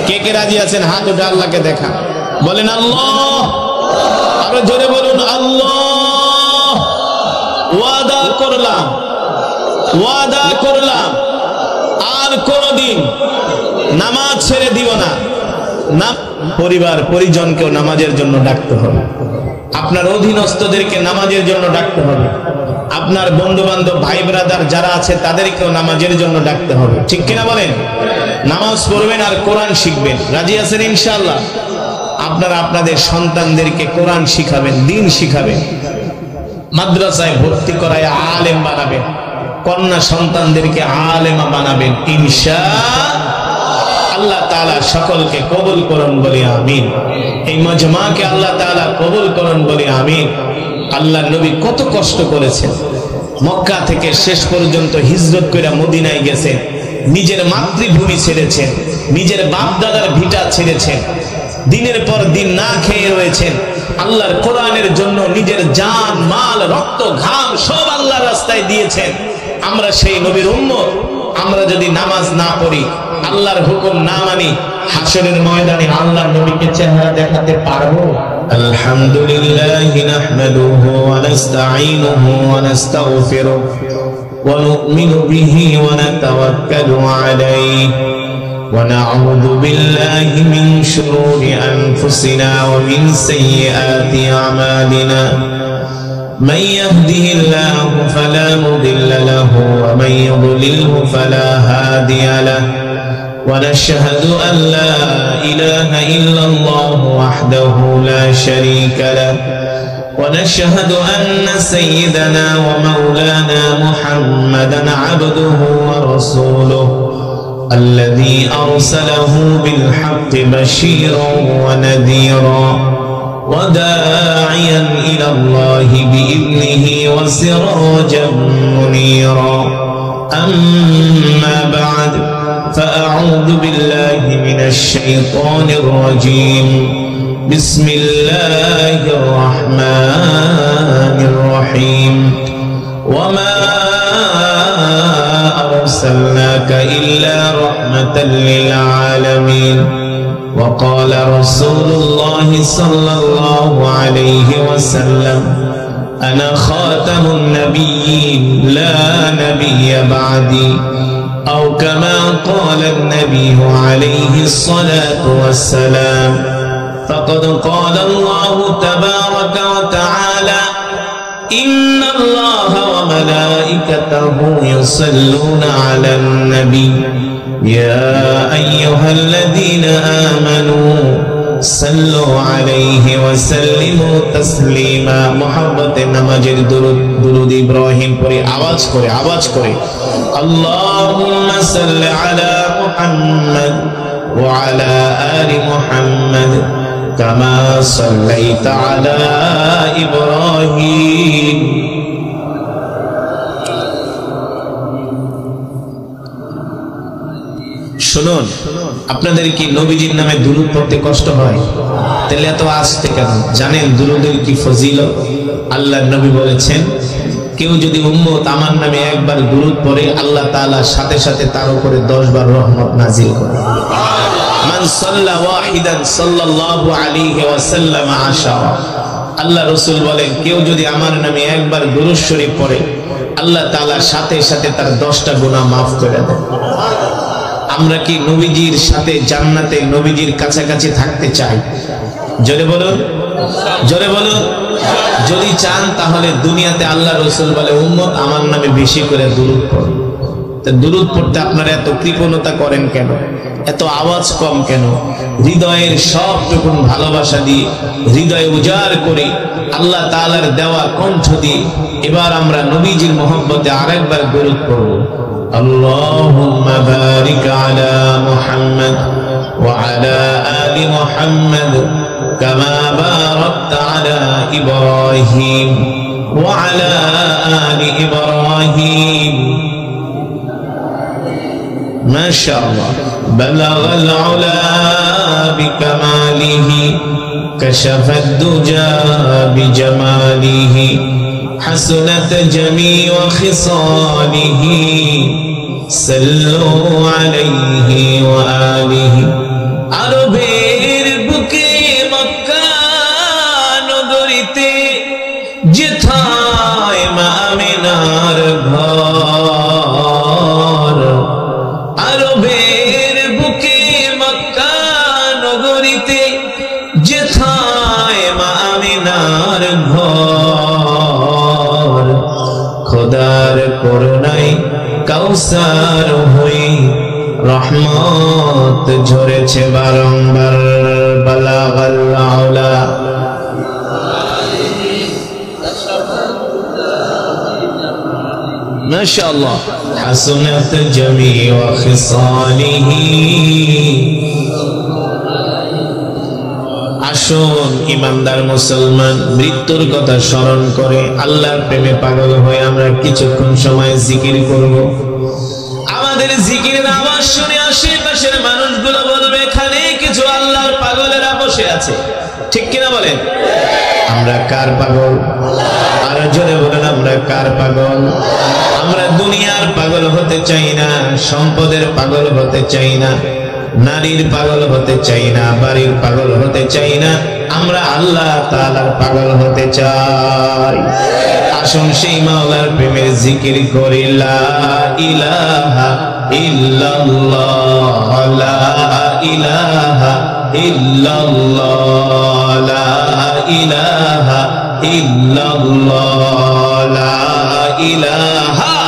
কে কে রাজি আছেন? হাত উঠে আল্লাহকে দেখা, বলেন আল্লাহ। আরো জোরে বলুন আল্লাহ। ওয়াদা করলাম, ওয়াদা করলাম আর কোনোদিন নামাজ ছেড়ে দিব না। পরিবার পরিজনকেও নামাজের জন্য ডাকতে হবে, আপনার অধীনস্থদেরকে নামাজের জন্য ডাকতে হবে, আপনার বন্ধু বান্ধব ভাই ব্রাদার যারা আছে তাদেরকেও নামাজের জন্য ডাকতে হবে, ঠিক কিনা বলেন? নামাজ পড়বেন আর কোরআন শিখবেন। রাজি আছেন ইনশাআল্লাহ? আপনারা আপনাদের সন্তানদেরকে কোরআন শিখাবেন, দ্বীন শিখাবেন, মাদ্রাসায় ভর্তি করায় আলেম বানাবেন, কন্যা সন্তানদেরকে আলেমা বানাবেন ইনশাআল্লাহ তাআলা। সকলকে কবুল করুন বলি আমিন। এই মজমাকে আল্লাহ তাআলা কবুল করুন বলি আমিন। আল্লাহর নবী কত কষ্ট করেছেন, মক্কা থেকে শেষ পর্যন্ত হিজরত করে মদিনায় গেছেন, নিজের মাতৃভূমি ছেড়েছেন, নিজের বাপ দাদার ভিটা ছেড়েছেন, দিনের পর দিন না খেয়ে রয়েছেন, আল্লাহর কোরআনের জন্য নিজের জান মাল রক্ত ঘাম সব আল্লাহর রাস্তায় দিয়েছেন। আমরা সেই নবীর উম্মত। আমরা যদি নামাজ না পড়ি, আল্লাহর হুকুম না মানি, হাসরের ময়দানে আল্লাহর নবীকে চেহারা দেখাতে পারবো? আলহামদুলিল্লাহ নাহমাদুহু ওয়া নাস্তাঈনুহু ওয়া নাস্তাগফিরুহু ওয়া নু'মিনু বিহি ওয়া নাতাওয়াক্কালু আলাইহি ওয়া না'উযু বিল্লাহি মিন শুরুরি আনফুসিনা ওয়া মিন সাইয়্যাতি আমালিনা। من يهده الله فلا مضل له ومن يضلله فلا هادي له ونشهد أن لا إله إلا الله وحده لا شريك له ونشهد أن سيدنا ومولانا محمدا عبده ورسوله الذي أرسله بالحق بشيرا ونذيرا وداعيا إلى الله بإذنه وسراجا منيرا أما بعد فأعوذ بالله من الشيطان الرجيم بسم الله الرحمن الرحيم وما أرسلناك إلا رحمة للعالمين وقال رسول الله صلى الله عليه وسلم أنا خاتم النبيين لا نبي بعدي أو كما قال النبي عليه الصلاة والسلام فقد قال الله تبارك وتعالى إن الله وملائكته يصلون على النبي يا أيها الذين آمنوا صلوا عليه وسلموا تسليما محبت نماজের درود إبراهيم পড়ে আওয়াজ করে اللهم صل على محمد وعلى آل محمد كما صليت على إبراهيم শুনুন আপনাদের কি নবীজির নামে দুরূদ পড়তে কষ্ট হয় তাহলে এত আস্তে কেন জানেন দুরূদের কি ফজিলত আল্লাহর নবী বলেছেন কেউ যদি উম্মত আমার নামে একবার দুরূদ পড়ে আল্লাহ তাআলা সাথে সাথে তার উপরে 10 বার রহমত নাজিল করে মান সাল্লা ওয়াহিদান সাল্লাল্লাহু আলাইহি ওয়াসাল্লাম আশারা আল্লাহ রাসূল বলেন কেউ যদি আমার নামে একবার দুরূদ শরীফ পড়ে আল্লাহ তাআলা সাথে সাথে তার 10টা গুনাহ maaf করে দেন আমরা কি নবীজির সাথে জান্নাতে নবীজির কাছাকাছি থাকতে চাই জোরে বলুন যদি চান তাহলে দুনিয়াতে আল্লাহ রাসূল বলে উম্মত আমার নামে বেশি করে দুরূদ পড়ো তা দুরূদ পড়তে আপনারা এত কৃপণতা করেন কেন এত আওয়াজ কম কেন হৃদয়ের সবটুকু ভালোবাসা দিয়ে হৃদয় উজাড় করে আল্লাহ তাআলার দেওয়া কণ্ঠ দিয়ে এবার আমরা নবীজির মহব্বতে আরেকবার দুরূদ পড়ব اللهم بارك على محمد وعلى آل محمد كما باركت على إبراهيم وعلى آل إبراهيم ما شاء الله بلغ العلا بكماله كشف الدجى بجماله حسنت جميع خصاله صلوا عليه وآله আরবের বুকে মক্কা নগরীতে যেথায় মা আমিনার ঘর আরবের বুকে মক্কা নগরীতে যেথায় মা আমিনার ঘর খোদার করুণায় কাউসার হয়ে রহমত ঝরেছে বারংবার বালাগাল আউলা মাশাআল্লাহ হাসনাত জামিউ খিসালিহি আসুন ইমানদার মুসলমান মৃত্যুর কথা স্মরণ করে আল্লাহর প্রেমে পাগল হয়ে আমরা কিছুক্ষণ সময় জিকির করব আমাদের জিকিরের আওয়াজ শুনে আশেপাশের মানুষগুলো বলবে এখানে কিছু আল্লাহর পাগলেরা বসে আছে ঠিক কিনা বলেন আমরা কার পাগল আর জোরে বলেন আমরা কার পাগল আমরা দুনিয়ার পাগল হতে চাই না সম্পদের পাগল হতে চাই না নারীর পাগল হতে চাই না বাড়ির পাগল হতে চাই না আমরা আল্লাহ তাআলার পাগল হতে চাই আসুন সেই মাওলার প্রেমের জিকির করি লা ইলাহা ইল্লাল্লাহ লা ইলাহা ইল্লাল্লাহ লা ইলাহা ইল্লাল্লাহ লা ইলাহা